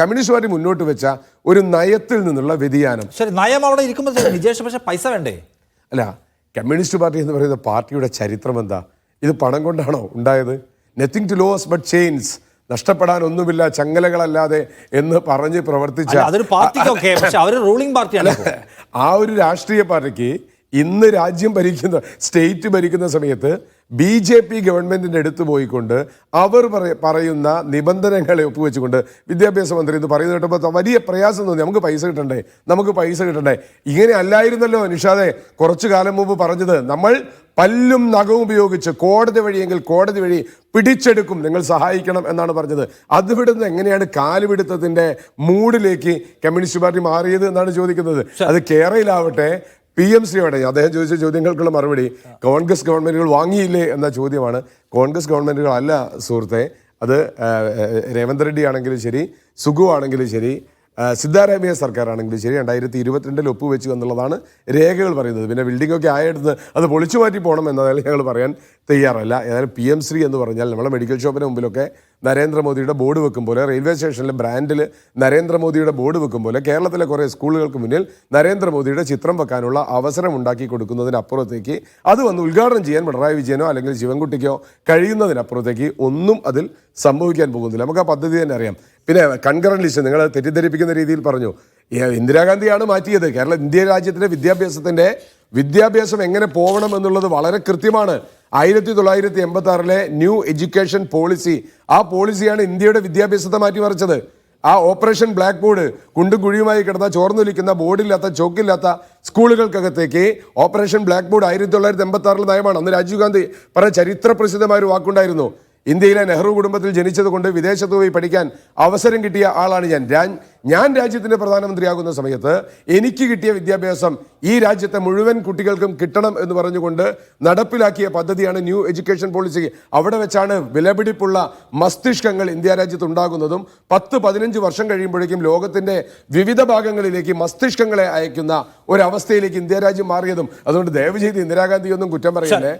Communist party മുന്നോട്ട് വെച്ച ഒരു നയത്തിൽ നിന്നുള്ള വ്യതിയാനം. ശരി, നയം അവിടെ ഇരിക്കുമ്പോൾ വിജേഷ്, പക്ഷേ പൈസ വേണ്ടേ? അല്ല, കമ്മ്യൂണിസ്റ്റ് പാർട്ടി എന്ന് പറയുന്ന പാർട്ടിയുടെ ചരിത്രം എന്താ? ഇത് പണം കൊണ്ടാണോ ഉണ്ടായത്? Nothing to lose but chains, നഷ്ടപ്പെടാൻ ഒന്നുമില്ല ചങ്ങലകളല്ലാതെ എന്ന് പറഞ്ഞ് പ്രവർത്തിച്ച അതൊരു പാർട്ടിക്കൊക്കെ, പക്ഷെ അവർ റൂളിംഗ് പാർട്ടിയാണ്. ആ ഒരു രാഷ്ട്രീയ പാർട്ടിക്ക് ഇന്ന് രാജ്യം ഭരിക്കുന്ന, സ്റ്റേറ്റ് ഭരിക്കുന്ന സമയത്ത് BJP ഗവൺമെന്റിന്റെ അടുത്ത് പോയിക്കൊണ്ട് അവർ പറയുന്ന നിബന്ധനകളെ ഒപ്പുവെച്ചുകൊണ്ട് വിദ്യാഭ്യാസ മന്ത്രി എന്ന് പറയുന്നത് കേട്ടപ്പോൾ വലിയ പ്രയാസം തോന്നി. നമുക്ക് പൈസ കിട്ടണ്ടേ. ഇങ്ങനെ അല്ലായിരുന്നല്ലോ നിഷാദെ കുറച്ചു കാലം മുമ്പ് പറഞ്ഞത്. നമ്മൾ പല്ലും നഖവും ഉപയോഗിച്ച് കോടതി വഴിയെങ്കിൽ കോടതി വഴി പിടിച്ചെടുക്കും, നിങ്ങൾ സഹായിക്കണം എന്നാണ് പറഞ്ഞത്. അതിവിടുന്ന് എങ്ങനെയാണ് കാലുപിടുത്തത്തിന്റെ മൂഡിലേക്ക് കമ്മ്യൂണിസ്റ്റ് പാർട്ടി മാറിയത് എന്നാണ് ചോദിക്കുന്നത്. അത് കേരളയിലാവട്ടെ PMCയോടെ അദ്ദേഹം ചോദിച്ച ചോദ്യങ്ങൾക്കുള്ള മറുപടി കോൺഗ്രസ് ഗവൺമെന്റുകൾ വാങ്ങിയില്ലേ എന്ന ചോദ്യമാണ്. കോൺഗ്രസ് ഗവൺമെന്റുകൾ അല്ല സുഹൃത്തെ, അത് രേവന്ത് റെഡ്ഡി ആണെങ്കിലും ശരി, സുഗു ആണെങ്കിലും ശരി, സിദ്ധാരാമയ്യ സർക്കാർ ആണെങ്കിലും ശരി 2022 ഒപ്പുവെച്ചു എന്നുള്ളതാണ് രേഖകൾ പറയുന്നത്. പിന്നെ ബിൽഡിംഗൊക്കെ ആയെടുത്ത് അത് പൊളിച്ചു മാറ്റി പോകണം എന്നതായാലും ഞങ്ങൾ പറയാൻ തയ്യാറല്ല. ഏതായാലും PM ശ്രീ എന്ന് പറഞ്ഞാൽ നമ്മളെ മെഡിക്കൽ ഷോപ്പിന് മുമ്പിലൊക്കെ നരേന്ദ്രമോദിയുടെ ബോർഡ് വെക്കും പോലെ, റെയിൽവേ സ്റ്റേഷനിലെ ബ്രാൻഡിൽ നരേന്ദ്രമോദിയുടെ ബോർഡ് വെക്കും പോലെ കേരളത്തിലെ കുറേ സ്കൂളുകൾക്ക് മുന്നിൽ നരേന്ദ്രമോദിയുടെ ചിത്രം വെക്കാനുള്ള അവസരം ഉണ്ടാക്കി കൊടുക്കുന്നതിനപ്പുറത്തേക്ക് അത് വന്ന് ഉദ്ഘാടനം ചെയ്യാൻ പിണറായി വിജയനോ അല്ലെങ്കിൽ ശിവൻകുട്ടിക്കോ കഴിയുന്നതിനപ്പുറത്തേക്ക് ഒന്നും അതിൽ സംഭവിക്കാൻ പോകുന്നില്ല. നമുക്ക് ആ പദ്ധതി തന്നെ അറിയാം. പിന്നെ കൺകറന്റ് ലിസ്റ്റ് നിങ്ങൾ തെറ്റിദ്ധരിപ്പിക്കുന്ന രീതിയിൽ പറഞ്ഞു. ഇന്ദിരാഗാന്ധിയാണ് മാറ്റിയത്. ഇന്ത്യ രാജ്യത്തിൻ്റെ വിദ്യാഭ്യാസം എങ്ങനെ പോകണം എന്നുള്ളത് വളരെ കൃത്യമാണ്. 1986 ന്യൂ എഡ്യൂക്കേഷൻ പോളിസി, ആ പോളിസിയാണ് ഇന്ത്യയുടെ വിദ്യാഭ്യാസത്തെ മാറ്റിമറിച്ചത്. ആ ഓപ്പറേഷൻ ബ്ലാക്ക് ബോർഡ്, കുണ്ടും കുഴിയുമായി കിടന്ന ചോർന്നൊലിക്കുന്ന ബോർഡില്ലാത്ത ചോക്കില്ലാത്ത സ്കൂളുകൾക്കകത്തേക്ക് ഓപ്പറേഷൻ ബ്ലാക്ക് ബോർഡ് 1986 നയമാണ്. അന്ന് രാജീവ് ഗാന്ധി പറഞ്ഞ ചരിത്ര പ്രസിദ്ധമായ ഒരു വാക്കുണ്ടായിരുന്നു, ഇന്ത്യയിലെ നെഹ്റു കുടുംബത്തിൽ ജനിച്ചത് കൊണ്ട് വിദേശത്ത് പോയി പഠിക്കാൻ അവസരം കിട്ടിയ ആളാണ് ഞാൻ രാജ്യത്തിൻ്റെ പ്രധാനമന്ത്രിയാകുന്ന സമയത്ത് എനിക്ക് കിട്ടിയ വിദ്യാഭ്യാസം ഈ രാജ്യത്തെ മുഴുവൻ കുട്ടികൾക്കും കിട്ടണം എന്ന് പറഞ്ഞുകൊണ്ട് നടപ്പിലാക്കിയ പദ്ധതിയാണ് ന്യൂ എഡ്യൂക്കേഷൻ പോളിസി. അവിടെ വെച്ചാണ് വിലപിടിപ്പുള്ള മസ്തിഷ്കങ്ങൾ ഇന്ത്യ രാജ്യത്ത് ഉണ്ടാകുന്നതും 10-15 വർഷം കഴിയുമ്പോഴേക്കും ലോകത്തിൻ്റെ വിവിധ ഭാഗങ്ങളിലേക്ക് മസ്തിഷ്കങ്ങളെ അയക്കുന്ന ഒരവസ്ഥയിലേക്ക് ഇന്ത്യ രാജ്യം മാറിയതും. അതുകൊണ്ട് ദയവ് ചെയ്ത് ഇന്ദിരാഗാന്ധിയൊന്നും കുറ്റം പറയല്ലേ.